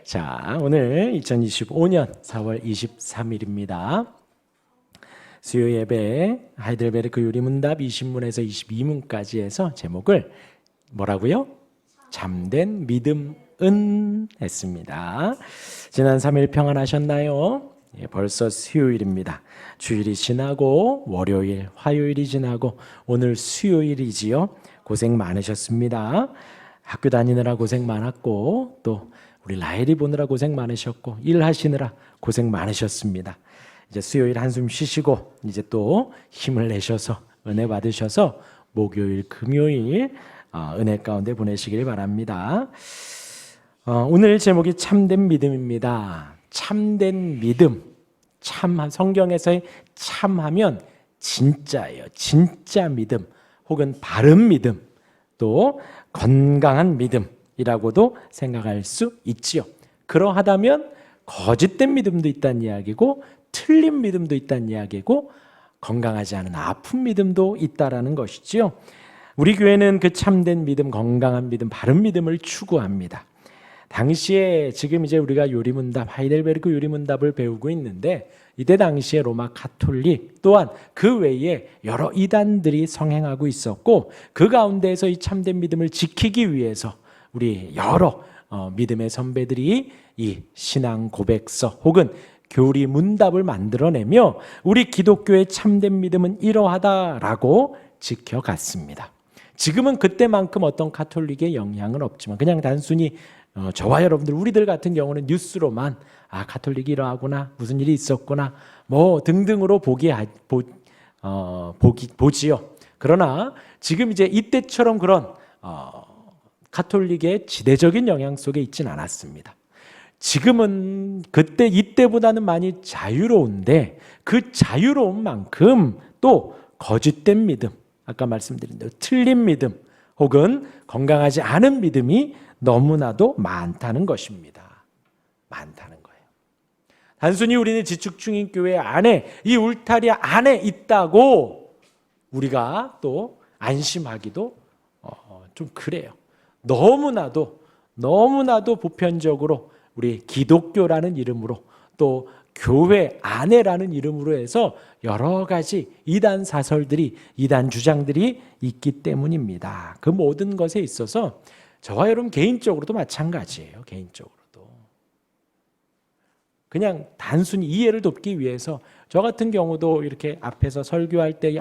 자, 오늘 2025년 4월 23일입니다. 수요 예배 하이델베르크 요리문답 20문에서 22문까지 해서 제목을 뭐라고요? 참된 믿음은 했습니다. 지난 3일 평안하셨나요? 예, 벌써 수요일입니다. 주일이 지나고 월요일, 화요일이 지나고 오늘 수요일이지요. 고생 많으셨습니다. 학교 다니느라 고생 많았고 또 우리 라헬이 보느라 고생 많으셨고 일하시느라 고생 많으셨습니다. 이제 수요일 한숨 쉬시고 이제 또 힘을 내셔서 은혜 받으셔서 목요일, 금요일 은혜 가운데 보내시길 바랍니다. 오늘 제목이 참된 믿음입니다. 참된 믿음. 참 성경에서의 참하면 진짜예요. 진짜 믿음 혹은 바른 믿음 또 건강한 믿음이라고도 생각할 수 있지요. 그러하다면 거짓된 믿음도 있다는 이야기고 틀린 믿음도 있다는 이야기고 건강하지 않은 아픈 믿음도 있다라는 것이지요. 우리 교회는 그 참된 믿음, 건강한 믿음, 바른 믿음을 추구합니다. 당시에 지금 이제 우리가 요리문답, 하이델베르크 요리문답을 배우고 있는데 이때 당시에 로마 가톨릭 또한 그 외에 여러 이단들이 성행하고 있었고 그 가운데에서 이 참된 믿음을 지키기 위해서 우리 여러 믿음의 선배들이 이 신앙 고백서 혹은 교리 문답을 만들어내며 우리 기독교의 참된 믿음은 이러하다라고 지켜갔습니다. 지금은 그때만큼 어떤 가톨릭의 영향은 없지만 그냥 단순히 저와 여러분들 우리들 같은 경우는 뉴스로만 가톨릭이 이러하구나 무슨 일이 있었구나 뭐 등등으로 보지요. 그러나 지금 이제 이때처럼 그런 가톨릭의 지대적인 영향 속에 있지는 않았습니다. 지금은 그때 이때보다는 많이 자유로운데 그 자유로운 만큼 또 거짓된 믿음 아까 말씀드린 대로 틀린 믿음 혹은 건강하지 않은 믿음이 너무나도 많다는 것입니다. 많다는 거예요. 단순히 우리는 지축중인교회 안에 이 울타리 안에 있다고 우리가 또 안심하기도 좀 그래요. 너무나도 보편적으로 우리 기독교라는 이름으로 또 교회 안에라는 이름으로 해서 여러 가지 이단 사설들이 이단 주장들이 있기 때문입니다. 그 모든 것에 있어서 저와 여러분 개인적으로도 마찬가지예요. 개인적으로도 그냥 단순히 이해를 돕기 위해서 저 같은 경우도 이렇게 앞에서 설교할 때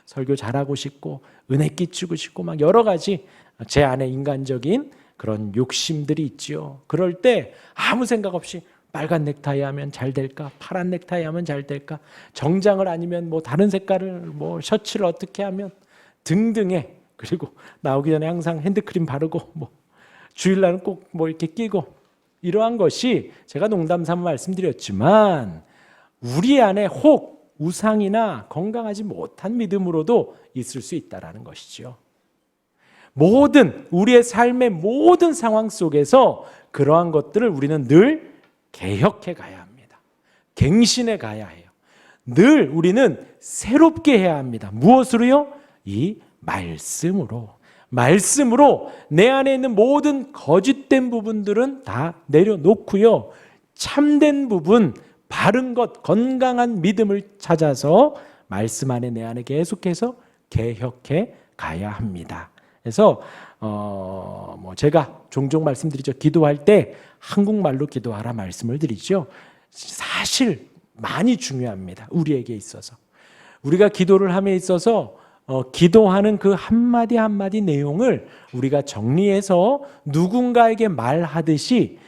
설교 잘하고 싶고 은혜 끼치고 싶고 막 여러 가지 제 안에 인간적인 그런 욕심들이 있지요. 그럴 때 아무 생각 없이 빨간 넥타이 하면 잘 될까? 파란 넥타이 하면 잘 될까? 정장을 아니면 뭐 다른 색깔을 뭐 셔츠를 어떻게 하면 등등의 그리고 나오기 전에 항상 핸드크림 바르고 뭐 주일날은 꼭 뭐 이렇게 끼고 이러한 것이 제가 농담 삼아 말씀드렸지만 우리 안에 혹 우상이나 건강하지 못한 믿음으로도 있을 수 있다라는 것이죠. 모든 우리의 삶의 모든 상황 속에서 그러한 것들을 우리는 늘 개혁해 가야 합니다. 갱신해 가야 해요. 늘 우리는 새롭게 해야 합니다. 무엇으로요? 이 말씀으로 내 안에 있는 모든 거짓된 부분들은 다 내려놓고요. 참된 부분, 바른 것, 건강한 믿음을 찾아서 말씀 안에 내 안에 계속해서 개혁해 가야 합니다. 그래서 제가 종종 말씀드리죠. 기도할 때 한국말로 기도하라 말씀을 드리죠. 사실 많이 중요합니다. 우리에게 있어서. 우리가 기도를 함에 있어서 기도하는 그 한마디 한마디 내용을 우리가 정리해서 누군가에게 말하듯이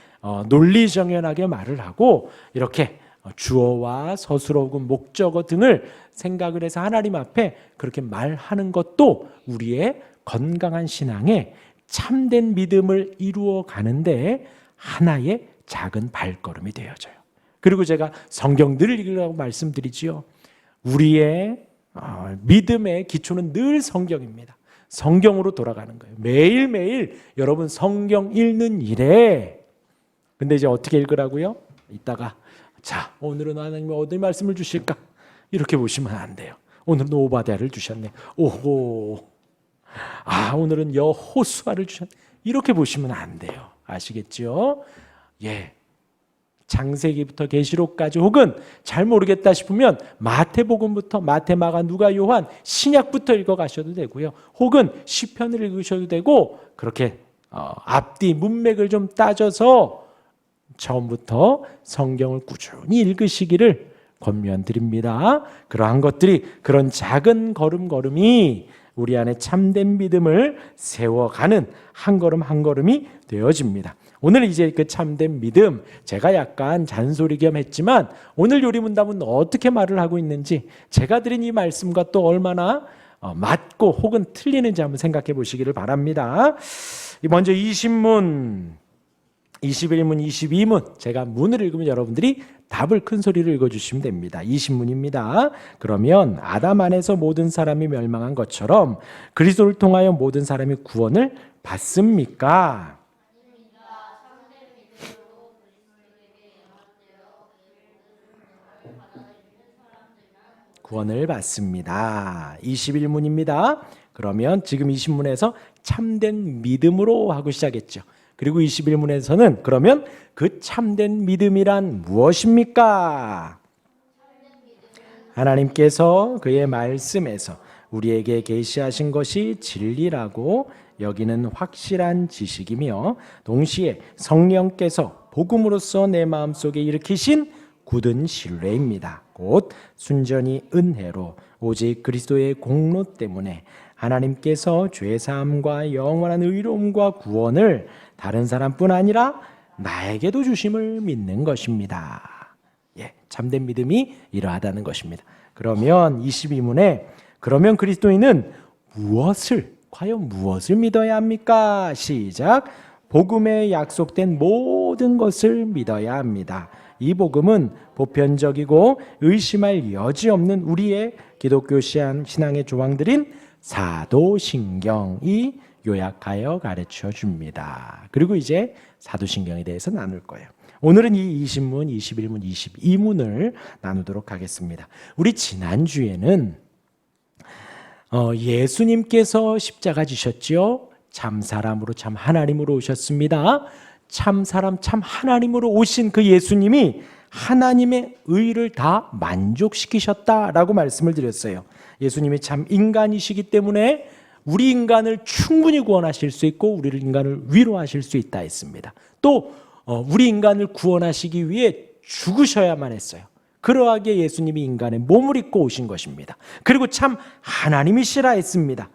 논리정연하게 말을 하고 이렇게 주어와 서술어 혹은 목적어 등을 생각을 해서 하나님 앞에 그렇게 말하는 것도 우리의 건강한 신앙에 참된 믿음을 이루어 가는데 하나의 작은 발걸음이 되어져요. 그리고 제가 성경 늘 읽으라고 말씀드리지요. 우리의 믿음의 기초는 늘 성경입니다. 성경으로 돌아가는 거예요. 매일매일 여러분 성경 읽는 일에 근데 이제 어떻게 읽으라고요? 이따가 자 오늘은 하나님이 어떤 말씀을 주실까? 이렇게 보시면 안 돼요. 오늘은 오바댜를 주셨네. 오호 오늘은 여호수아를 주셨네. 이렇게 보시면 안 돼요. 아시겠죠? 예, 창세기부터 계시록까지 혹은 잘 모르겠다 싶으면 마태복음부터 마태, 마가, 누가, 요한, 신약부터 읽어가셔도 되고요. 혹은 시편을 읽으셔도 되고 그렇게 앞뒤 문맥을 좀 따져서 처음부터 성경을 꾸준히 읽으시기를 권면드립니다. 그러한 것들이 그런 작은 걸음걸음이 우리 안에 참된 믿음을 세워가는 한 걸음 한 걸음이 되어집니다. 오늘 이제 그 참된 믿음, 제가 약간 잔소리 겸 했지만 오늘 요리문답은 어떻게 말을 하고 있는지 제가 드린 이 말씀과 또 얼마나 맞고 혹은 틀리는지 한번 생각해 보시기를 바랍니다. 먼저 20문, 21문, 22문 제가 문을 읽으면 여러분들이 답을 큰 소리로 읽어주시면 됩니다. 20문입니다. 그러면 아담 안에서 모든 사람이 멸망한 것처럼 그리스도를 통하여 모든 사람이 구원을 받습니까? 구원을 받습니다. 21문입니다. 그러면 지금 20문에서 참된 믿음으로 하고 시작했죠. 그리고 21문에서는 그러면 그 참된 믿음이란 무엇입니까? 하나님께서 그의 말씀에서 우리에게 계시하신 것이 진리라고 여기는 확실한 지식이며 동시에 성령께서 복음으로써 내 마음속에 일으키신 굳은 신뢰입니다. 곧 순전히 은혜로 오직 그리스도의 공로 때문에 하나님께서 죄사함과 영원한 의로움과 구원을 다른 사람뿐 아니라 나에게도 주심을 믿는 것입니다. 참된 믿음이 이러하다는 것입니다. 그러면 22문에 그러면 그리스도인은 과연 무엇을 믿어야 합니까? 시작. 복음에 약속된 모든 것을 믿어야 합니다. 이 복음은 보편적이고 의심할 여지 없는 우리의 기독교 신앙의 조항들인 사도신경이 요약하여 가르쳐 줍니다. 그리고 이제 사도신경에 대해서 나눌 거예요. 오늘은 이 20문, 21문, 22문을 나누도록 하겠습니다. 우리 지난주에는 예수님께서 십자가 지셨죠. 참 사람으로 참 하나님으로 오셨습니다. 참 사람 참 하나님으로 오신 그 예수님이 하나님의 의를 다 만족시키셨다라고 말씀을 드렸어요. 예수님이 참 인간이시기 때문에 우리 인간을 충분히 구원하실 수 있고 우리 인간을 위로하실 수 있다 했습니다. 또 우리 인간을 구원하시기 위해 죽으셔야만 했어요. 그러하기에 예수님이 인간의 몸을 입고 오신 것입니다. 그리고 참 하나님이시라 했습니다.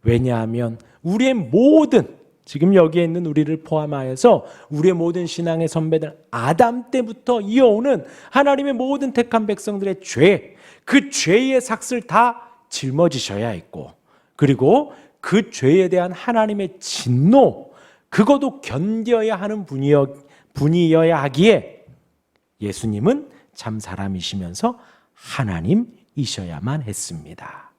왜냐하면 우리의 모든 지금 여기에 있는 우리를 포함하여서 우리의 모든 신앙의 선배들 아담 때부터 이어오는 하나님의 모든 택한 백성들의 죄, 그 죄의 삭을 다 짊어지셔야 했고 그리고 그 죄에 대한 하나님의 진노 그것도 견뎌야 하는 분이어야 하기에 예수님은 참 사람이시면서 하나님이셔야만 했습니다.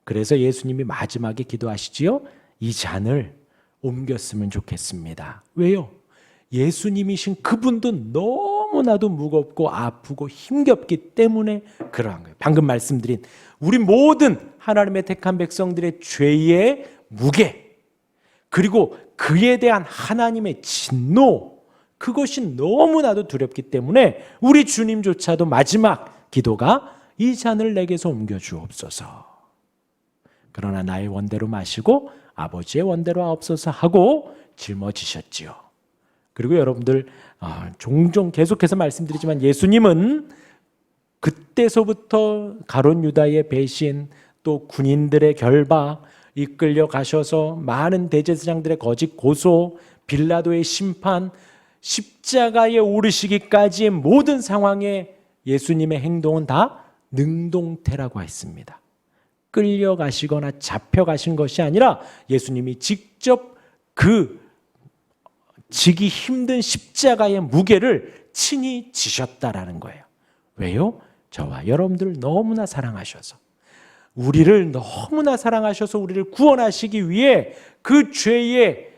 그래서 예수님이 마지막에 기도하시지요. 이 잔을 옮겼으면 좋겠습니다. 왜요? 예수님이신 그분도 너무나도 무겁고 아프고 힘겹기 때문에 그러한 거예요. 방금 말씀드린 우리 모든 하나님의 택한 백성들의 죄의 무게 그리고 그에 대한 하나님의 진노 그것이 너무나도 두렵기 때문에 우리 주님조차도 마지막 기도가 이 잔을 내게서 옮겨주옵소서. 그러나 나의 원대로 마시고 아버지의 원대로 하옵소서 하고 짊어지셨지요. 그리고 여러분들 종종 계속해서 말씀드리지만 예수님은 그때서부터 가룟 유다의 배신 또 군인들의 결박 이끌려 가셔서 많은 대제사장들의 거짓 고소 빌라도의 심판 십자가에 오르시기까지의 모든 상황에 예수님의 행동은 다 능동태라고 했습니다. 끌려가시거나 잡혀가신 것이 아니라 예수님이 직접 그 지기 힘든 십자가의 무게를 친히 지셨다라는 거예요. 왜요? 저와 여러분들을 너무나 사랑하셔서 우리를 너무나 사랑하셔서 우리를 구원하시기 위해 그 죄의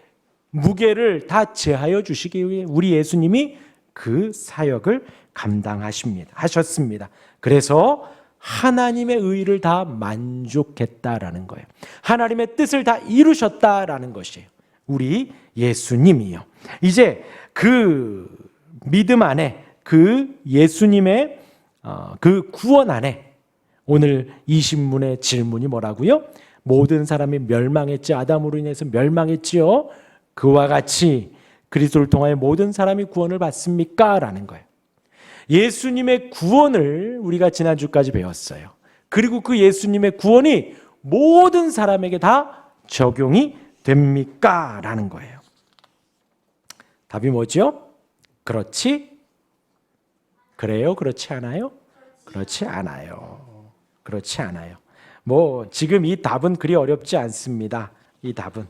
무게를 다 제하여 주시기 위해 우리 예수님이 그 사역을 감당하셨습니다. 그래서 하나님의 의를 다 만족했다라는 거예요. 하나님의 뜻을 다 이루셨다라는 것이에요. 우리 예수님이요. 이제 그 믿음 안에, 그 예수님의 그 구원 안에 오늘 이 신문의 질문이 뭐라고요? 모든 사람이 멸망했지, 아담으로 인해서 멸망했지요. 그와 같이 그리스도를 통하여 모든 사람이 구원을 받습니까? 라는 거예요. 예수님의 구원을 우리가 지난주까지 배웠어요. 그리고 그 예수님의 구원이 모든 사람에게 다 적용이 됩니까? 라는 거예요. 답이 뭐죠? 그렇지? 그래요? 그렇지 않아요? 그렇지 않아요. 그렇지 않아요. 지금 이 답은 그리 어렵지 않습니다. 이 답은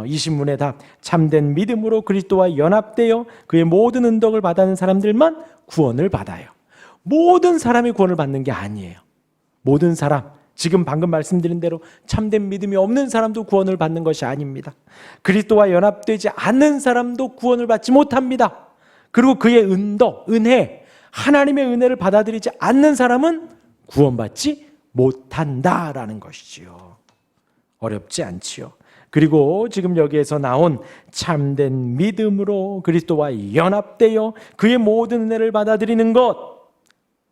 이 신문의 답, 참된 믿음으로 그리스도와 연합되어 그의 모든 은덕을 받아는 사람들만 구원을 받아요. 모든 사람이 구원을 받는 게 아니에요. 모든 사람, 지금 방금 말씀드린 대로 참된 믿음이 없는 사람도 구원을 받는 것이 아닙니다. 그리스도와 연합되지 않는 사람도 구원을 받지 못합니다. 그리고 그의 은덕, 은혜, 하나님의 은혜를 받아들이지 않는 사람은 구원받지 못한다라는 것이지요. 어렵지 않지요. 그리고 지금 여기에서 나온 참된 믿음으로 그리스도와 연합되어 그의 모든 은혜를 받아들이는 것,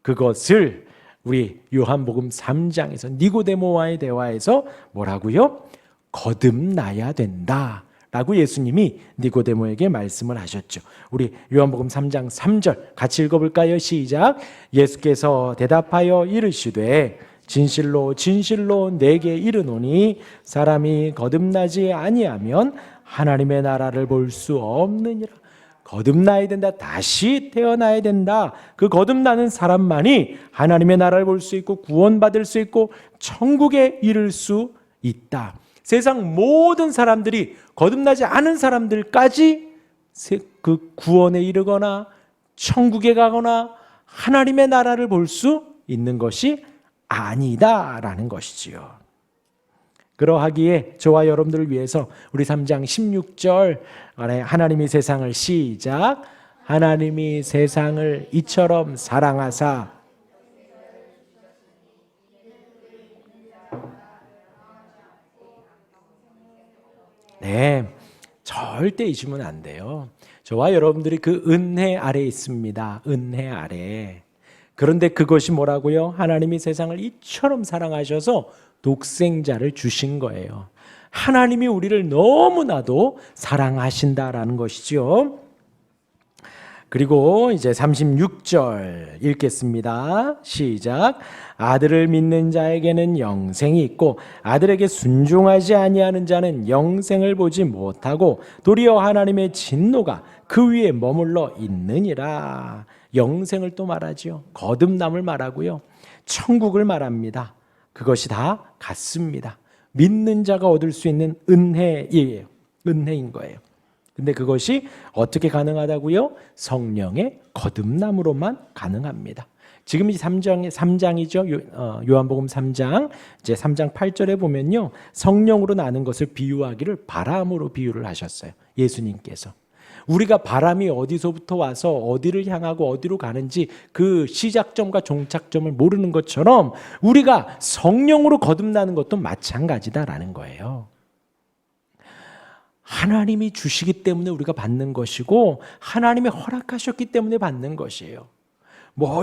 그것을 우리 요한복음 3장에서 니고데모와의 대화에서 뭐라고요? 거듭나야 된다 라고 예수님이 니고데모에게 말씀을 하셨죠. 우리 요한복음 3장 3절 같이 읽어볼까요? 시작. 예수께서 대답하여 이르시되 진실로 진실로 내게 이르노니 사람이 거듭나지 아니하면 하나님의 나라를 볼 수 없느니라. 거듭나야 된다. 다시 태어나야 된다. 그 거듭나는 사람만이 하나님의 나라를 볼 수 있고 구원받을 수 있고 천국에 이를 수 있다. 세상 모든 사람들이 거듭나지 않은 사람들까지 그 구원에 이르거나 천국에 가거나 하나님의 나라를 볼 수 있는 것이 아니다라는 것이지요. 그러하기에 저와 여러분들을 위해서 우리 3장 16절 안에 하나님이 세상을 시작. 하나님이 세상을 이처럼 사랑하사. 네, 절대 잊으면 안 돼요. 저와 여러분들이 그 은혜 아래 있습니다. 은혜 아래. 그런데 그것이 뭐라고요? 하나님이 세상을 이처럼 사랑하셔서 독생자를 주신 거예요. 하나님이 우리를 너무나도 사랑하신다라는 것이죠. 그리고 이제 36절 읽겠습니다. 시작. 아들을 믿는 자에게는 영생이 있고 아들에게 순종하지 아니하는 자는 영생을 보지 못하고 도리어 하나님의 진노가 그 위에 머물러 있느니라. 영생을 또 말하지요. 거듭남을 말하고요. 천국을 말합니다. 그것이 다 같습니다. 믿는 자가 얻을 수 있는 은혜이에요. 은혜인 거예요. 근데 그것이 어떻게 가능하다고요? 성령의 거듭남으로만 가능합니다. 지금 이 3장이죠. 요한복음 3장. 이제 3장 8절에 보면요. 성령으로 나는 것을 비유하기를 바람으로 비유를 하셨어요. 예수님께서. 우리가 바람이 어디서부터 와서 어디를 향하고 어디로 가는지 그 시작점과 종착점을 모르는 것처럼 우리가 성령으로 거듭나는 것도 마찬가지다라는 거예요. 하나님이 주시기 때문에 우리가 받는 것이고 하나님이 허락하셨기 때문에 받는 것이에요.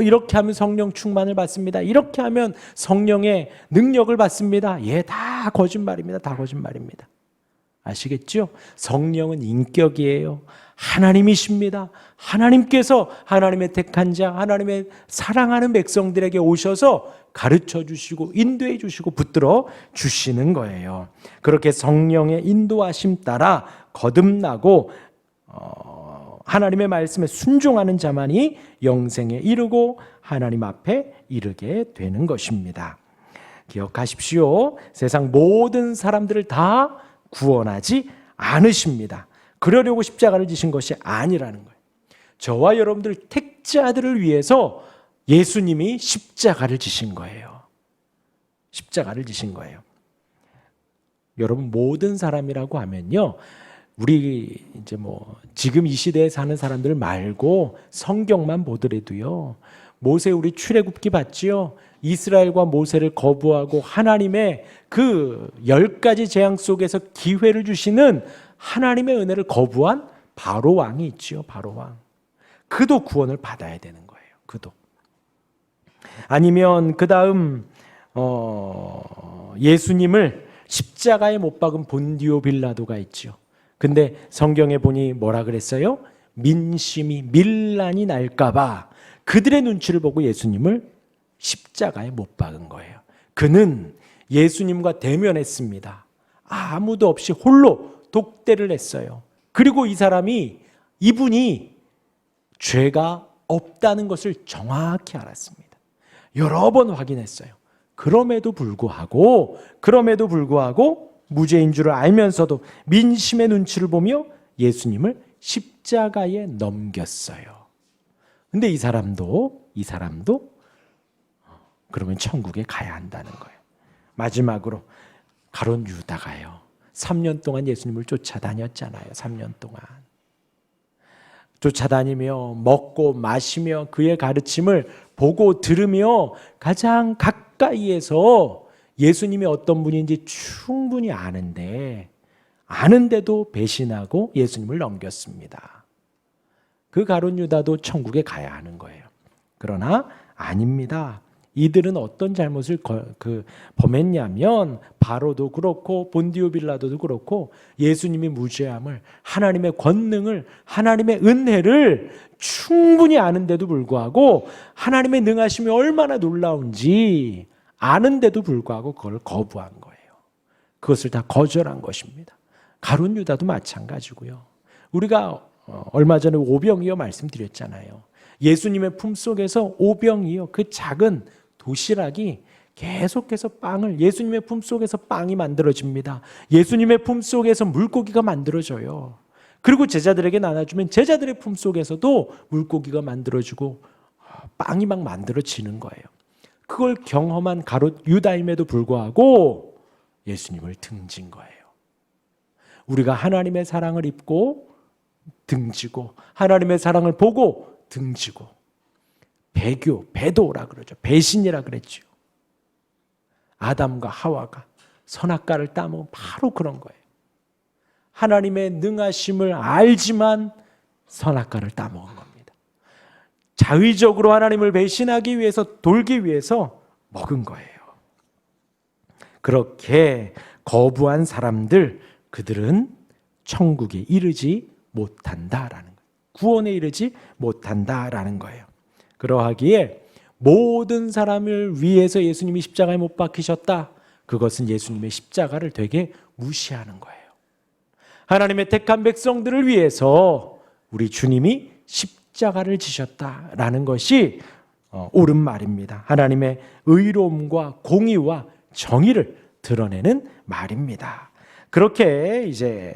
이렇게 하면 성령 충만을 받습니다. 이렇게 하면 성령의 능력을 받습니다. 다 거짓말입니다. 다 거짓말입니다. 아시겠죠? 성령은 인격이에요. 하나님이십니다. 하나님께서 하나님의 택한 자, 하나님의 사랑하는 백성들에게 오셔서 가르쳐 주시고 인도해 주시고 붙들어 주시는 거예요. 그렇게 성령의 인도하심 따라 거듭나고 하나님의 말씀에 순종하는 자만이 영생에 이르고 하나님 앞에 이르게 되는 것입니다. 기억하십시오. 세상 모든 사람들을 다 구원하지 않으십니다. 그러려고 십자가를 지신 것이 아니라는 거예요. 저와 여러분들 택자들을 위해서 예수님이 십자가를 지신 거예요. 십자가를 지신 거예요. 여러분 모든 사람이라고 하면요. 우리 이제 지금 이 시대에 사는 사람들 말고 성경만 보더라도요. 모세 우리 출애굽기 봤지요. 이스라엘과 모세를 거부하고 하나님의 그 10가지 재앙 속에서 기회를 주시는 하나님의 은혜를 거부한 바로 왕이 있지요. 바로 왕. 그도 구원을 받아야 되는 거예요. 그도. 아니면 그 다음 예수님을 십자가에 못 박은 본디오 빌라도가 있죠. 근데 성경에 보니 뭐라 그랬어요? 민심이 밀란이 날까봐 그들의 눈치를 보고 예수님을 십자가에 못 박은 거예요. 그는 예수님과 대면했습니다. 아무도 없이 홀로 독대를 했어요. 그리고 이분이 죄가 없다는 것을 정확히 알았습니다. 여러 번 확인했어요. 그럼에도 불구하고 무죄인 줄을 알면서도 민심의 눈치를 보며 예수님을 십자가에 넘겼어요. 근데 이 사람도 그러면 천국에 가야 한다는 거예요. 마지막으로 가룟 유다가요. 3년 동안 예수님을 쫓아다녔잖아요. 3년 동안. 쫓아다니며 먹고 마시며 그의 가르침을 보고 들으며 가장 가까이에서 예수님이 어떤 분인지 충분히 아는데도 배신하고 예수님을 넘겼습니다. 그 가룟 유다도 천국에 가야 하는 거예요. 그러나 아닙니다. 이들은 어떤 잘못을 범했냐면 바로도 그렇고 본디오 빌라도도 그렇고 예수님이 무죄함을, 하나님의 권능을, 하나님의 은혜를 충분히 아는데도 불구하고 하나님의 능하심이 얼마나 놀라운지 아는데도 불구하고 그걸 거부한 거예요. 그것을 다 거절한 것입니다. 가룟 유다도 마찬가지고요. 우리가 얼마 전에 오병이어 말씀드렸잖아요. 예수님의 품속에서 오병이어, 그 작은 도시락이 계속해서 예수님의 품속에서 빵이 만들어집니다. 예수님의 품속에서 물고기가 만들어져요. 그리고 제자들에게 나눠주면 제자들의 품속에서도 물고기가 만들어지고 빵이 막 만들어지는 거예요. 그걸 경험한 가룟 유다임에도 불구하고 예수님을 등진 거예요. 우리가 하나님의 사랑을 입고 등지고 하나님의 사랑을 보고 등지고 배도라 그러죠. 배신이라 그랬죠. 아담과 하와가 선악과를 따먹은 바로 그런 거예요. 하나님의 능하심을 알지만 선악과를 따먹은 겁니다. 자의적으로 하나님을 배신하기 위해서, 돌기 위해서 먹은 거예요. 그렇게 거부한 사람들, 그들은 천국에 이르지 못한다라는 거예요. 구원에 이르지 못한다라는 거예요. 그러하기에 모든 사람을 위해서 예수님이 십자가에 못 박히셨다. 그것은 예수님의 십자가를 되게 무시하는 거예요. 하나님의 택한 백성들을 위해서 우리 주님이 십자가를 지셨다라는 것이 옳은 말입니다. 하나님의 의로움과 공의와 정의를 드러내는 말입니다. 그렇게 이제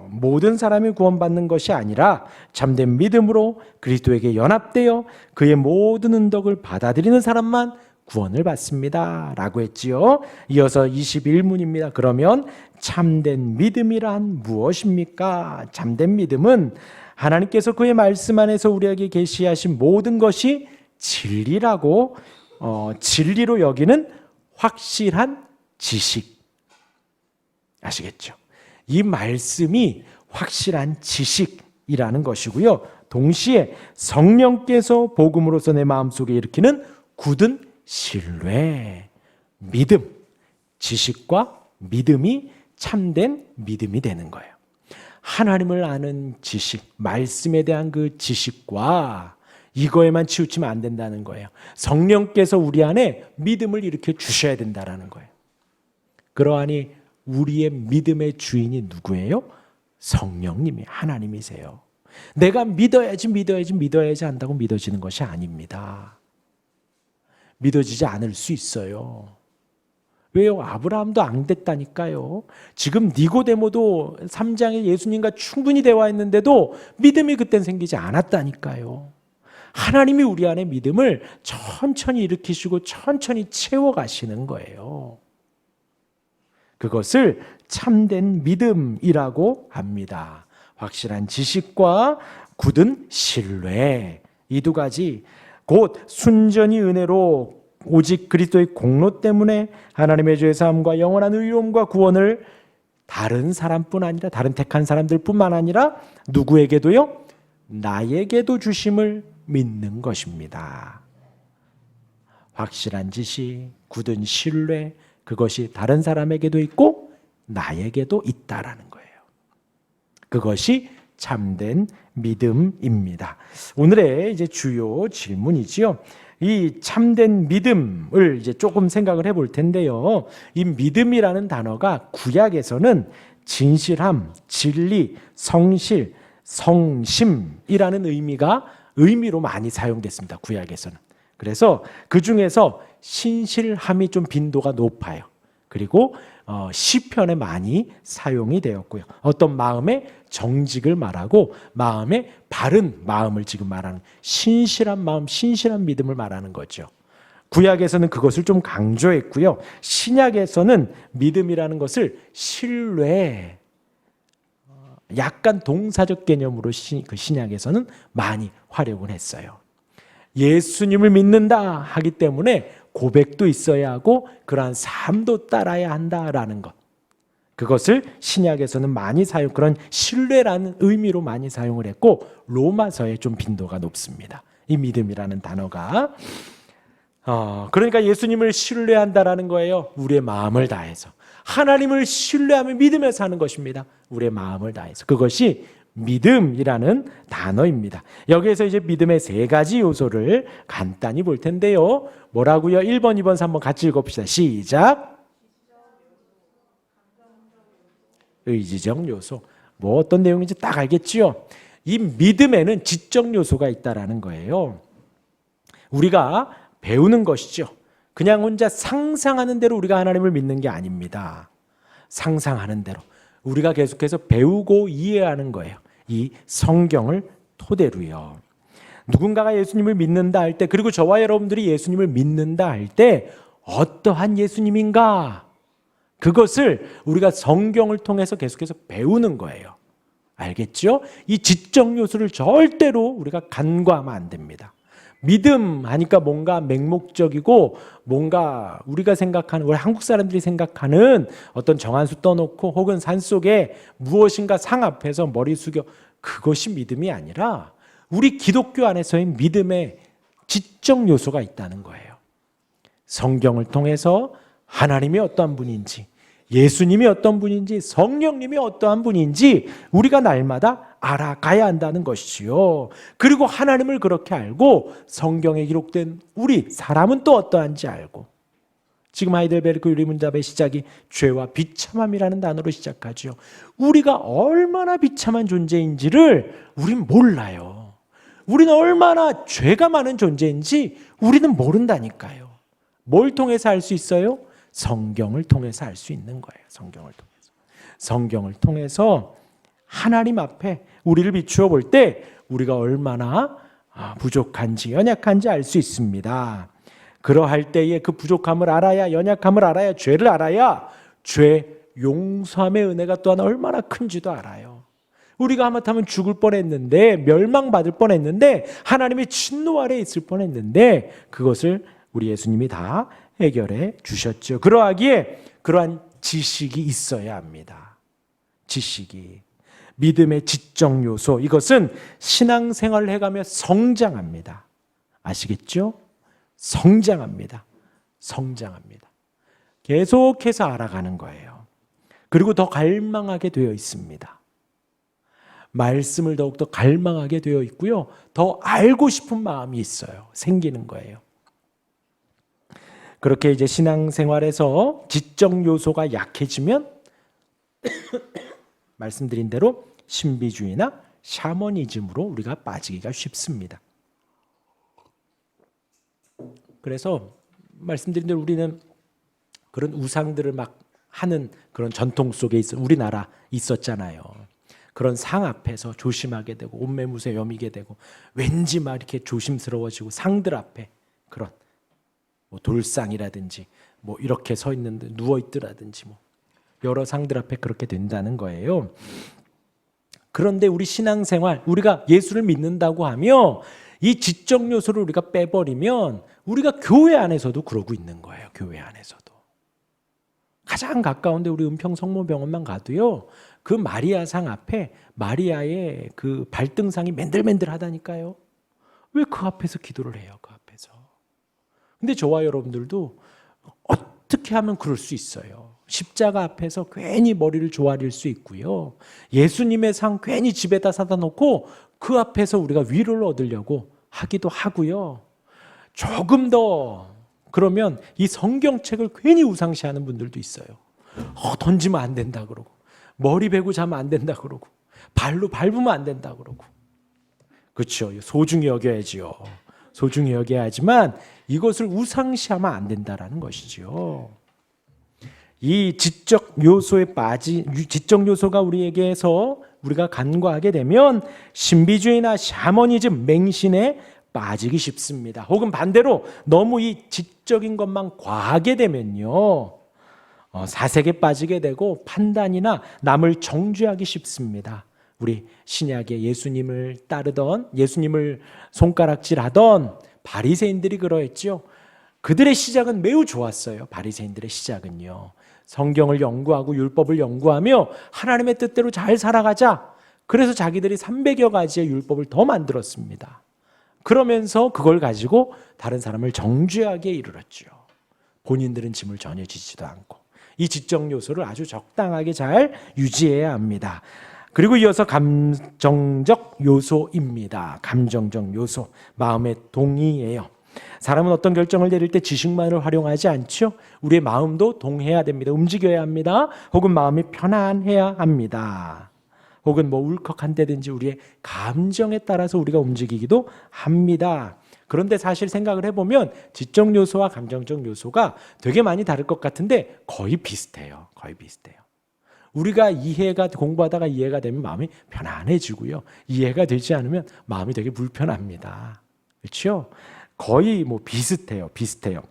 모든 사람이 구원받는 것이 아니라 참된 믿음으로 그리스도에게 연합되어 그의 모든 은덕을 받아들이는 사람만 구원을 받습니다 라고 했지요. 이어서 21문입니다. 그러면 참된 믿음이란 무엇입니까? 참된 믿음은 하나님께서 그의 말씀 안에서 우리에게 계시하신 모든 것이 진리라고 진리로 여기는 확실한 지식. 아시겠죠? 이 말씀이 확실한 지식이라는 것이고요. 동시에 성령께서 복음으로서 내 마음속에 일으키는 굳은 신뢰, 믿음, 지식과 믿음이 참된 믿음이 되는 거예요. 하나님을 아는 지식, 말씀에 대한 그 지식과 이거에만 치우치면 안 된다는 거예요. 성령께서 우리 안에 믿음을 일으켜 주셔야 된다는 거예요. 그러하니 우리의 믿음의 주인이 누구예요? 성령님이, 하나님이세요. 내가 믿어야지 한다고 믿어지는 것이 아닙니다. 믿어지지 않을 수 있어요. 왜요? 아브라함도 안 됐다니까요. 지금 니고데모도 3장에 예수님과 충분히 대화했는데도 믿음이 그땐 생기지 않았다니까요. 하나님이 우리 안에 믿음을 천천히 일으키시고 천천히 채워가시는 거예요. 그것을 참된 믿음이라고 합니다. 확실한 지식과 굳은 신뢰, 이 두 가지, 곧 순전히 은혜로 오직 그리스도의 공로 때문에 하나님의 죄 사함과 영원한 의로움과 구원을 다른 사람뿐 아니라, 다른 택한 사람들뿐만 아니라 누구에게도요? 나에게도 주심을 믿는 것입니다. 확실한 지식, 굳은 신뢰, 그것이 다른 사람에게도 있고 나에게도 있다라는 거예요. 그것이 참된 믿음입니다. 오늘의 이제 주요 질문이지요. 이 참된 믿음을 이제 조금 생각을 해볼 텐데요. 이 믿음이라는 단어가 구약에서는 진실함, 진리, 성실, 성심이라는 의미로 많이 사용됐습니다. 구약에서는. 그래서 그 중에서 신실함이 좀 빈도가 높아요. 그리고 시편에 많이 사용이 되었고요. 어떤 마음의 정직을 말하고 마음의 바른 마음을 지금 말하는 신실한 마음, 신실한 믿음을 말하는 거죠. 구약에서는 그것을 좀 강조했고요. 신약에서는 믿음이라는 것을 신뢰, 약간 동사적 개념으로 그 신약에서는 많이 활용을 했어요. 예수님을 믿는다 하기 때문에 고백도 있어야 하고 그러한 삶도 따라야 한다라는 것. 그것을 신약에서는 많이 그런 신뢰라는 의미로 많이 사용을 했고 로마서에 좀 빈도가 높습니다. 이 믿음이라는 단어가. 그러니까 예수님을 신뢰한다라는 거예요. 우리의 마음을 다해서. 하나님을 신뢰하며 믿으며 사는 것입니다. 우리의 마음을 다해서. 그것이 믿음이라는 단어입니다. 여기에서 이제 믿음의 세 가지 요소를 간단히 볼 텐데요. 뭐라고요? 1번, 2번, 3번 같이 읽어봅시다. 시작. 의지적 요소. 뭐 어떤 내용인지 딱 알겠지요? 이 믿음에는 지적 요소가 있다라는 거예요. 우리가 배우는 것이죠. 그냥 혼자 상상하는 대로 우리가 하나님을 믿는 게 아닙니다. 상상하는 대로. 우리가 계속해서 배우고 이해하는 거예요. 이 성경을 토대로요. 누군가가 예수님을 믿는다 할 때, 그리고 저와 여러분들이 예수님을 믿는다 할 때 어떠한 예수님인가? 그것을 우리가 성경을 통해서 계속해서 배우는 거예요. 알겠죠? 이 지적 요소를 절대로 우리가 간과하면 안 됩니다. 믿음 하니까 뭔가 맹목적이고 뭔가 우리가 생각하는, 우리 한국 사람들이 생각하는 어떤 정한수 떠놓고 혹은 산속에 무엇인가 상 앞에서 머리 숙여, 그것이 믿음이 아니라 우리 기독교 안에서의 믿음의 지적 요소가 있다는 거예요. 성경을 통해서 하나님이 어떠한 분인지, 예수님이 어떤 분인지, 성령님이 어떠한 분인지 우리가 날마다 알아가야 한다는 것이지요. 그리고 하나님을 그렇게 알고 성경에 기록된 우리 사람은 또 어떠한지 알고. 지금 하이델베르크 유리문답의 시작이 죄와 비참함이라는 단어로 시작하죠. 우리가 얼마나 비참한 존재인지를 우린 몰라요. 우리는 얼마나 죄가 많은 존재인지 우리는 모른다니까요. 뭘 통해서 알 수 있어요? 성경을 통해서 알 수 있는 거예요. 성경을 통해서 하나님 앞에 우리를 비추어 볼 때 우리가 얼마나 부족한지 연약한지 알 수 있습니다. 그러할 때에 그 부족함을 알아야, 연약함을 알아야, 죄를 알아야 죄 용서함의 은혜가 또한 얼마나 큰지도 알아요. 우리가 하마터면 죽을 뻔했는데, 멸망받을 뻔했는데, 하나님의 진노 아래에 있을 뻔했는데 그것을 우리 예수님이 다 해결해 주셨죠. 그러하기에 그러한 지식이 있어야 합니다. 지식이. 믿음의 지적 요소, 이것은 신앙생활을 해가며 성장합니다. 아시겠죠? 성장합니다. 계속해서 알아가는 거예요. 그리고 더 갈망하게 되어 있습니다. 말씀을 더욱더 갈망하게 되어 있고요. 더 알고 싶은 마음이 있어요. 생기는 거예요. 그렇게 이제 신앙생활에서 지적 요소가 약해지면 말씀드린 대로 신비주의나 샤머니즘으로 우리가 빠지기가 쉽습니다. 그래서 말씀드린 대로 우리는 그런 우상들을 막 하는 그런 전통 속에 우리나라 있었잖아요. 그런 상 앞에서 조심하게 되고 옷매무새 여미게 되고 왠지 막 이렇게 조심스러워지고 상들 앞에 그런 뭐 돌상이라든지 뭐 이렇게 서 있는데 누워 있더라든지 뭐 여러 상들 앞에 그렇게 된다는 거예요. 그런데 우리 신앙생활, 우리가 예수를 믿는다고 하며 이 지적 요소를 우리가 빼버리면 우리가 교회 안에서도 그러고 있는 거예요. 교회 안에서도. 가장 가까운데 우리 은평 성모병원만 가도요. 그 마리아상 앞에 마리아의 그 발등상이 맨들맨들하다니까요. 왜 그 앞에서 기도를 해요? 그 앞에서. 근데 저와 여러분들도 어떻게 하면 그럴 수 있어요? 십자가 앞에서 괜히 머리를 조아릴 수 있고요. 예수님의 상 괜히 집에다 사다 놓고 그 앞에서 우리가 위로를 얻으려고 하기도 하고요. 조금 더 그러면 이 성경책을 괜히 우상시하는 분들도 있어요. 던지면 안 된다 그러고, 머리 베고 자면 안 된다 그러고, 발로 밟으면 안 된다 그러고. 그렇죠. 소중히 여겨야지요. 소중히 여겨야지만 이것을 우상시하면 안 된다라는 것이지요. 이 지적 요소가 우리에게서 우리가 간과하게 되면 신비주의나 샤머니즘, 맹신에 빠지기 쉽습니다. 혹은 반대로 너무 이 지적인 것만 과하게 되면요, 사색에 빠지게 되고 판단이나 남을 정죄하기 쉽습니다. 우리 신약의 예수님을 따르던, 예수님을 손가락질하던 바리새인들이 그러했죠. 그들의 시작은 매우 좋았어요. 바리새인들의 시작은요, 성경을 연구하고 율법을 연구하며 하나님의 뜻대로 잘 살아가자. 그래서 자기들이 300여 가지의 율법을 더 만들었습니다. 그러면서 그걸 가지고 다른 사람을 정죄하게 이르렀죠. 본인들은 짐을 전혀 지지도 않고. 이 지적 요소를 아주 적당하게 잘 유지해야 합니다. 그리고 이어서 감정적 요소입니다. 감정적 요소, 마음의 동의예요. 사람은 어떤 결정을 내릴 때 지식만을 활용하지 않죠. 우리의 마음도 동해야 됩니다. 움직여야 합니다. 혹은 마음이 편안해야 합니다. 혹은 울컥한다든지 우리의 감정에 따라서 우리가 움직이기도 합니다. 그런데 사실 생각을 해보면 지적 요소와 감정적 요소가 되게 많이 다를 것 같은데 거의 비슷해요. 거의 비슷해요. 우리가 공부하다가 이해가 되면 마음이 편안해지고요. 이해가 되지 않으면 마음이 되게 불편합니다. 그렇죠? 거의 비슷해요. 비슷해요.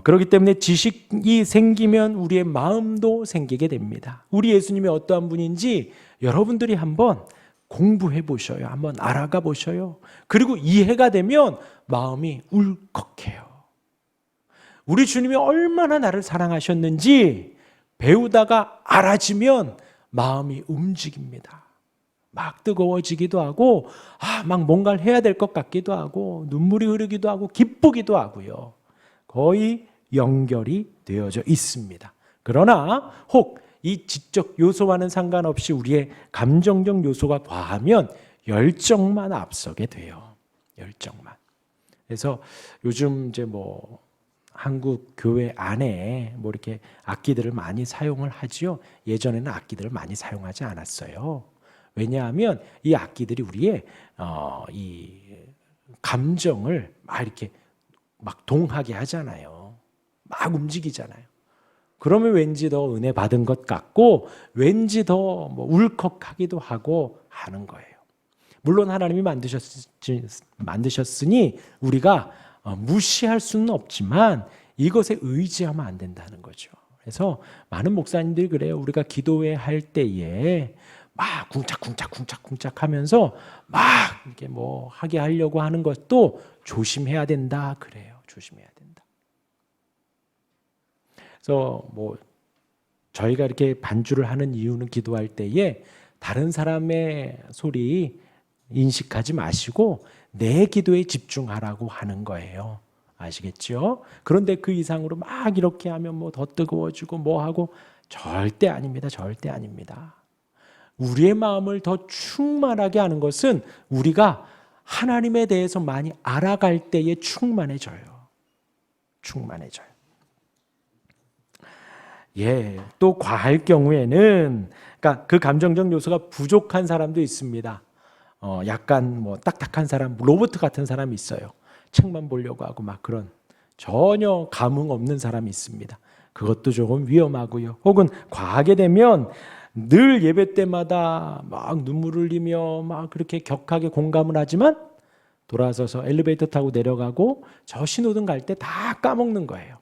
그렇기 때문에 지식이 생기면 우리의 마음도 생기게 됩니다. 우리 예수님이 어떠한 분인지 여러분들이 한번 공부해 보셔요. 한번 알아가 보셔요. 그리고 이해가 되면 마음이 울컥해요. 우리 주님이 얼마나 나를 사랑하셨는지 배우다가 알아지면 마음이 움직입니다. 막 뜨거워지기도 하고, 막 뭔가를 해야 될 것 같기도 하고, 눈물이 흐르기도 하고, 기쁘기도 하고요. 거의 연결이 되어져 있습니다. 그러나 혹 이 지적 요소와는 상관없이 우리의 감정적 요소가 과하면 열정만 앞서게 돼요. 열정만. 그래서 요즘 이제 한국 교회 안에 이렇게 악기들을 많이 사용을 하지요. 예전에는 악기들을 많이 사용하지 않았어요. 왜냐하면 이 악기들이 우리의 이 감정을 이렇게 동하게 하잖아요. 막 움직이잖아요. 그러면 왠지 더 은혜 받은 것 같고 왠지 더 울컥하기도 하고 하는 거예요. 물론 하나님이 만드셨으니 우리가 무시할 수는 없지만 이것에 의지하면 안 된다는 거죠. 그래서 많은 목사님들이 그래요. 우리가 기도회 할 때에 막 쿵짝쿵짝 하면서 막 이렇게 하게 하려고 하는 것도 조심해야 된다 그래요. 조심해야 된다. 그래서 저희가 이렇게 반주를 하는 이유는 기도할 때에 다른 사람의 소리 인식하지 마시고 내 기도에 집중하라고 하는 거예요. 아시겠죠? 그런데 그 이상으로 막 이렇게 하면 더 뜨거워지고 하고 절대 아닙니다. 절대 아닙니다. 우리의 마음을 더 충만하게 하는 것은 우리가 하나님에 대해서 많이 알아갈 때에 충만해져요. 충만해져요. 또 과할 경우에는 그러니까 그 감정적 요소가 부족한 사람도 있습니다. 약간 딱딱한 사람, 로봇 같은 사람이 있어요. 책만 보려고 하고 그런 전혀 감흥 없는 사람이 있습니다. 그것도 조금 위험하고요. 혹은 과하게 되면 늘 예배 때마다 막 눈물을 흘리며 그렇게 격하게 공감을 하지만 돌아서서 엘리베이터 타고 내려가고 저 신호등 갈 때 다 까먹는 거예요.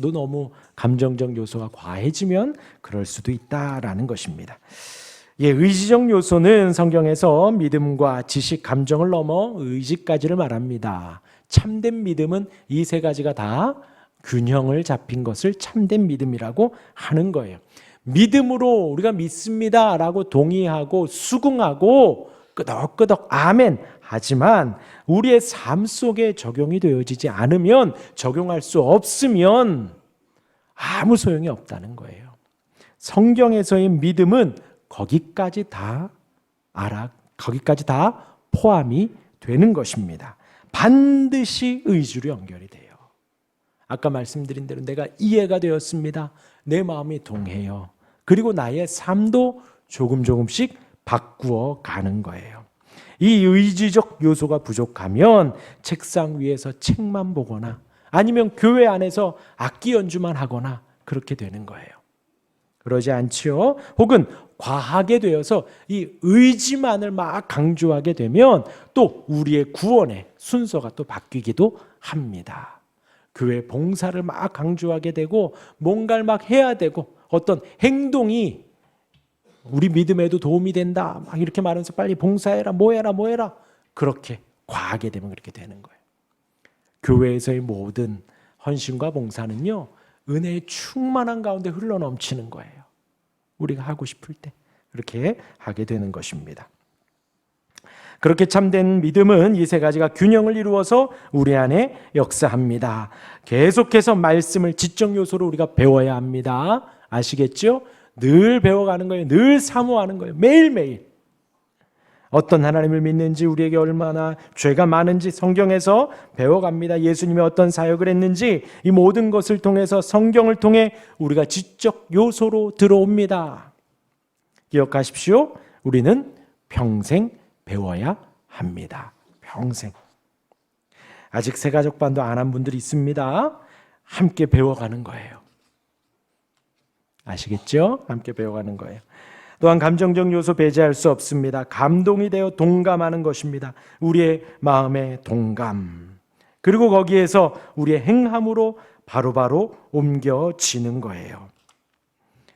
또 너무 감정적 요소가 과해지면 그럴 수도 있다라는 것입니다. 의지적 요소는 성경에서 믿음과 지식, 감정을 넘어 의지까지를 말합니다. 참된 믿음은 이 세 가지가 다 균형을 잡힌 것을 참된 믿음이라고 하는 거예요. 믿음으로 우리가 믿습니다라고 동의하고 수긍하고 끄덕끄덕 아멘 하지만 우리의 삶 속에 적용이 되어지지 않으면, 적용할 수 없으면 아무 소용이 없다는 거예요. 성경에서의 믿음은 거기까지 다 포함이 되는 것입니다. 반드시 의지로 연결이 돼요. 아까 말씀드린 대로 내가 이해가 되었습니다. 내 마음이 동해요. 그리고 나의 삶도 조금씩 바꾸어 가는 거예요. 이 의지적 요소가 부족하면 책상 위에서 책만 보거나 아니면 교회 안에서 악기 연주만 하거나 그렇게 되는 거예요. 그러지 않지요? 혹은 과하게 되어서 이 의지만을 막 강조하게 되면 또 우리의 구원의 순서가 또 바뀌기도 합니다. 교회 봉사를 막 강조하게 되고 뭔가를 막 해야 되고 어떤 행동이 우리 믿음에도 도움이 된다 막 이렇게 말하면서 빨리 봉사해라 뭐 해라 그렇게 과하게 되면 그렇게 되는 거예요. 교회에서의 모든 헌신과 봉사는요, 은혜의 충만한 가운데 흘러넘치는 거예요. 우리가 하고 싶을 때 그렇게 하게 되는 것입니다. 그렇게 참된 믿음은 이 세 가지가 균형을 이루어서 우리 안에 역사합니다. 계속해서 말씀을 지적 요소로 우리가 배워야 합니다. 아시겠죠? 늘 배워가는 거예요. 늘 사모하는 거예요. 매일매일. 어떤 하나님을 믿는지, 우리에게 얼마나 죄가 많은지 성경에서 배워갑니다. 예수님이 어떤 사역을 했는지 이 모든 것을 통해서, 성경을 통해 우리가 지적 요소로 들어옵니다. 기억하십시오. 우리는 평생 배워야 합니다. 평생. 아직 새가족반도 안 한 분들이 있습니다. 함께 배워가는 거예요. 아시겠죠? 함께 배워가는 거예요. 또한 감정적 요소 배제할 수 없습니다. 감동이 되어 동감하는 것입니다. 우리의 마음의 동감. 그리고 거기에서 우리의 행함으로 바로바로 옮겨지는 거예요.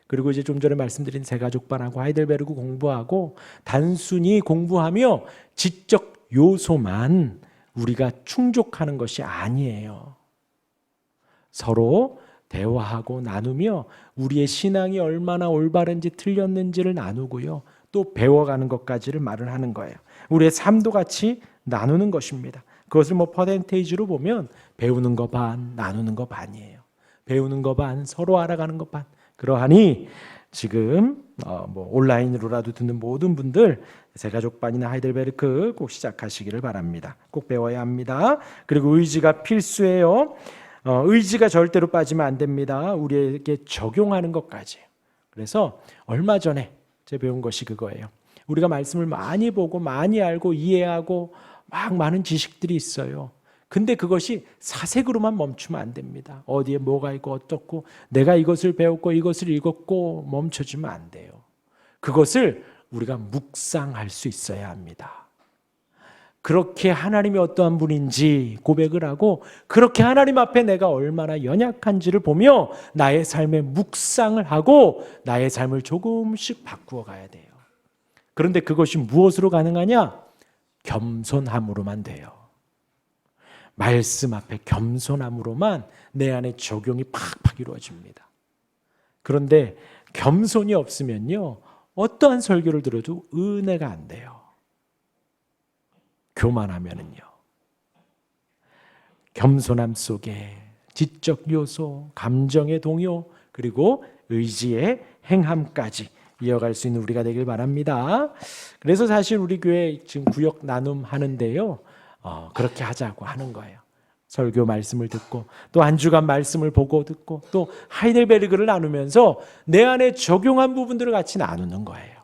그리고 이제 좀 전에 말씀드린 새가족반하고 하이델베르크 공부하고 단순히 공부하며 지적 요소만 우리가 충족하는 것이 아니에요. 서로 대화하고 나누며 우리의 신앙이 얼마나 올바른지 틀렸는지를 나누고요. 또 배워가는 것까지를 말을 하는 거예요. 우리의 삶도 같이 나누는 것입니다. 그것을 퍼센테이지로 보면 배우는 거 반, 나누는 거 반이에요. 배우는 거 반, 서로 알아가는 거 반. 그러하니 지금 온라인으로라도 듣는 모든 분들 새가족반이나 하이델베르크 꼭 시작하시기를 바랍니다. 꼭 배워야 합니다. 그리고 의지가 필수예요. 의지가 절대로 빠지면 안 됩니다. 우리에게 적용하는 것까지. 그래서 얼마 전에 제가 배운 것이 그거예요. 우리가 말씀을 많이 보고 많이 알고 이해하고 막 많은 지식들이 있어요. 근데 그것이 사색으로만 멈추면 안 됩니다. 어디에 뭐가 있고 어떻고 내가 이것을 배웠고 이것을 읽었고 멈춰주면 안 돼요. 그것을 우리가 묵상할 수 있어야 합니다. 그렇게 하나님이 어떠한 분인지 고백을 하고 그렇게 하나님 앞에 내가 얼마나 연약한지를 보며 나의 삶에 묵상을 하고 나의 삶을 조금씩 바꾸어 가야 돼요. 그런데 그것이 무엇으로 가능하냐? 겸손함으로만 돼요. 말씀 앞에 겸손함으로만 내 안에 적용이 팍팍 이루어집니다. 그런데 겸손이 없으면요, 어떠한 설교를 들어도 은혜가 안 돼요. 교만하면은요. 겸손함 속에 지적 요소, 감정의 동요, 그리고 의지의 행함까지 이어갈 수 있는 우리가 되길 바랍니다. 그래서 사실 우리 교회 지금 구역 나눔 하는데요, 그렇게 하자고 하는 거예요. 설교 말씀을 듣고 또 한 주간 말씀을 보고 듣고 또 하이델베르크를 나누면서 내 안에 적용한 부분들을 같이 나누는 거예요.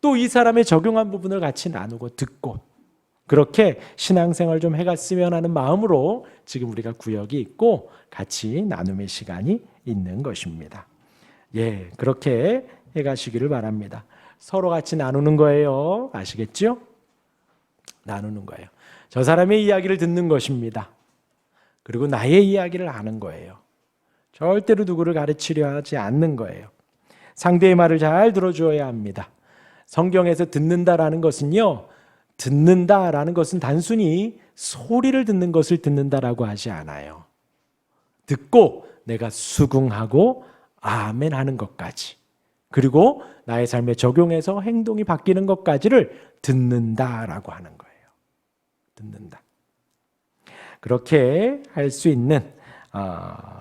또 이 사람의 적용한 부분을 같이 나누고 듣고 그렇게 신앙생활 좀 해갔으면 하는 마음으로 지금 우리가 구역이 있고 같이 나눔의 시간이 있는 것입니다. 예, 그렇게 해가시기를 바랍니다. 서로 같이 나누는 거예요. 아시겠죠? 나누는 거예요. 저 사람의 이야기를 듣는 것입니다. 그리고 나의 이야기를 하는 거예요. 절대로 누구를 가르치려 하지 않는 거예요. 상대의 말을 잘 들어주어야 합니다. 성경에서 듣는다라는 것은요, 듣는다라는 것은 단순히 소리를 듣는 것을 듣는다라고 하지 않아요. 듣고 내가 수긍하고 아멘 하는 것까지, 그리고 나의 삶에 적용해서 행동이 바뀌는 것까지를 듣는다라고 하는 거예요. 듣는다. 그렇게 할 수 있는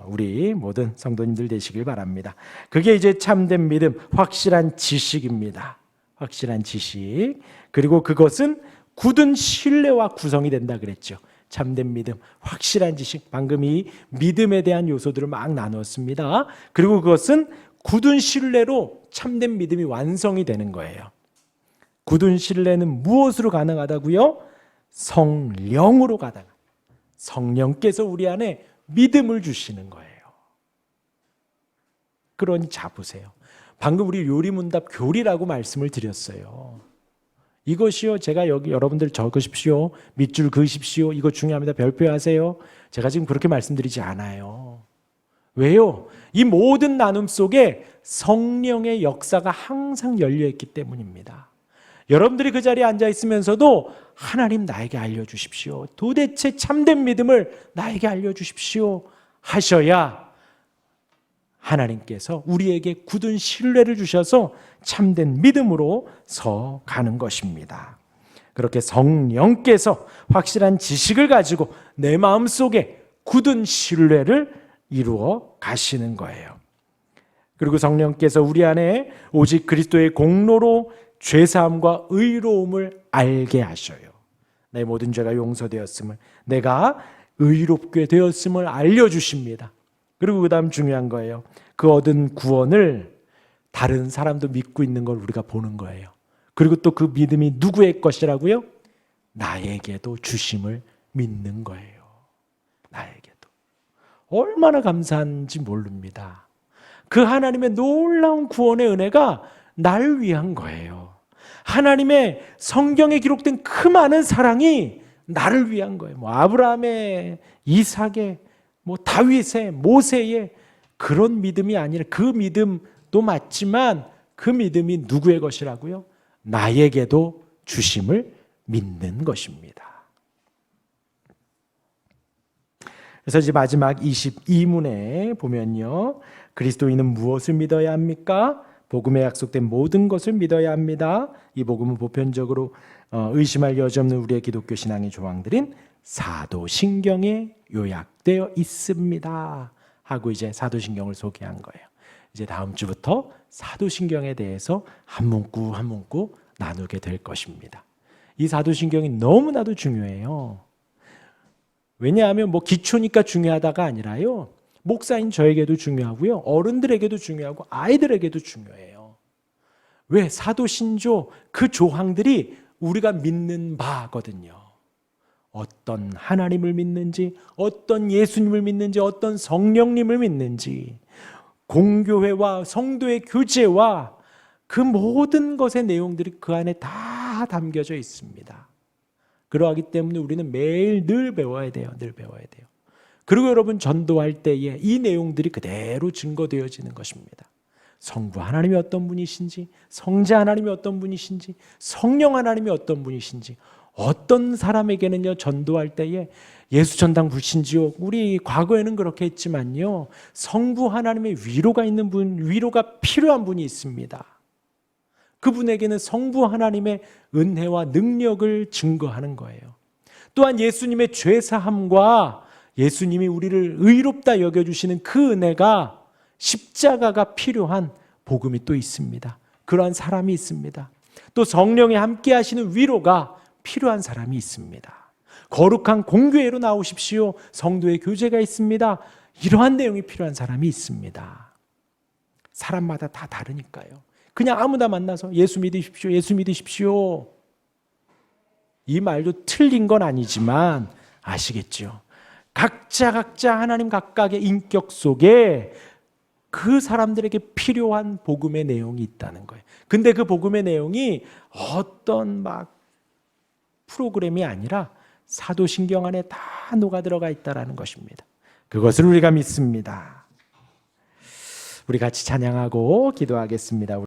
우리 모든 성도님들 되시길 바랍니다. 그게 이제 참된 믿음, 확실한 지식입니다. 확실한 지식. 그리고 그것은 굳은 신뢰와 구성이 된다 그랬죠. 참된 믿음, 확실한 지식. 방금 이 믿음에 대한 요소들을 막 나눴습니다. 그리고 그것은 굳은 신뢰로 참된 믿음이 완성이 되는 거예요. 굳은 신뢰는 무엇으로 가능하다고요? 성령으로 가능합니다. 성령께서 우리 안에 믿음을 주시는 거예요. 그러니 잡으세요. 방금 우리 요리문답 교리라고 말씀을 드렸어요. 이것이요, 제가 여기 여러분들 적으십시오. 밑줄 그으십시오. 이거 중요합니다. 별표하세요. 제가 지금 그렇게 말씀드리지 않아요. 왜요? 이 모든 나눔 속에 성령의 역사가 항상 열려있기 때문입니다. 여러분들이 그 자리에 앉아 있으면서도 하나님 나에게 알려주십시오. 도대체 참된 믿음을 나에게 알려주십시오 하셔야 하나님께서 우리에게 굳은 신뢰를 주셔서 참된 믿음으로 서 가는 것입니다. 그렇게 성령께서 확실한 지식을 가지고 내 마음속에 굳은 신뢰를 이루어 가시는 거예요. 그리고 성령께서 우리 안에 오직 그리스도의 공로로 죄사함과 의로움을 알게 하셔요. 내 모든 죄가 용서되었음을, 내가 의롭게 되었음을 알려주십니다. 그리고 그 다음 중요한 거예요. 그 얻은 구원을 다른 사람도 믿고 있는 걸 우리가 보는 거예요. 그리고 또 그 믿음이 누구의 것이라고요? 나에게도 주심을 믿는 거예요. 나에게도. 얼마나 감사한지 모릅니다. 그 하나님의 놀라운 구원의 은혜가 날 위한 거예요. 하나님의 성경에 기록된 그 많은 사랑이 나를 위한 거예요. 아브라함의, 이삭의, 다윗의, 모세의 그런 믿음이 아니라, 그 믿음도 맞지만 그 믿음이 누구의 것이라고요? 나에게도 주심을 믿는 것입니다. 그래서 이제 마지막 22문에 보면요, 그리스도인은 무엇을 믿어야 합니까? 복음에 약속된 모든 것을 믿어야 합니다. 이 복음은 보편적으로 의심할 여지 없는 우리의 기독교 신앙의 조항들인 사도신경에 요약되어 있습니다 하고 이제 사도신경을 소개한 거예요. 이제 다음 주부터 사도신경에 대해서 한 문구 한 문구 나누게 될 것입니다. 이 사도신경이 너무나도 중요해요. 왜냐하면 기초니까 중요하다가 아니라요, 목사인 저에게도 중요하고요, 어른들에게도 중요하고 아이들에게도 중요해요. 왜? 사도신조 그 조항들이 우리가 믿는 바거든요. 어떤 하나님을 믿는지, 어떤 예수님을 믿는지, 어떤 성령님을 믿는지, 공교회와 성도의 교제와 그 모든 것의 내용들이 그 안에 다 담겨져 있습니다. 그러하기 때문에 우리는 매일 늘 배워야 돼요. 늘 배워야 돼요. 그리고 여러분, 전도할 때에 이 내용들이 그대로 증거되어지는 것입니다. 성부 하나님이 어떤 분이신지, 성자 하나님이 어떤 분이신지, 성령 하나님이 어떤 분이신지, 어떤 사람에게는요, 전도할 때에 예수 전당 불신지옥, 우리 과거에는 그렇게 했지만요, 성부 하나님의 위로가 있는 분, 위로가 필요한 분이 있습니다. 그분에게는 성부 하나님의 은혜와 능력을 증거하는 거예요. 또한 예수님의 죄사함과 예수님이 우리를 의롭다 여겨주시는 그 은혜가, 십자가가 필요한 복음이 또 있습니다. 그러한 사람이 있습니다. 또 성령이 함께 하시는 위로가 필요한 사람이 있습니다. 거룩한 공교회로 나오십시오. 성도의 교제가 있습니다. 이러한 내용이 필요한 사람이 있습니다. 사람마다 다 다르니까요. 그냥 아무나 만나서 예수 믿으십시오, 예수 믿으십시오, 이 말도 틀린 건 아니지만 아시겠죠? 각자 하나님 각각의 인격 속에 그 사람들에게 필요한 복음의 내용이 있다는 거예요. 근데 그 복음의 내용이 어떤 프로그램이 아니라 사도신경 안에 다 녹아 들어가 있다는 것입니다. 그것을 우리가 믿습니다. 우리 같이 찬양하고 기도하겠습니다.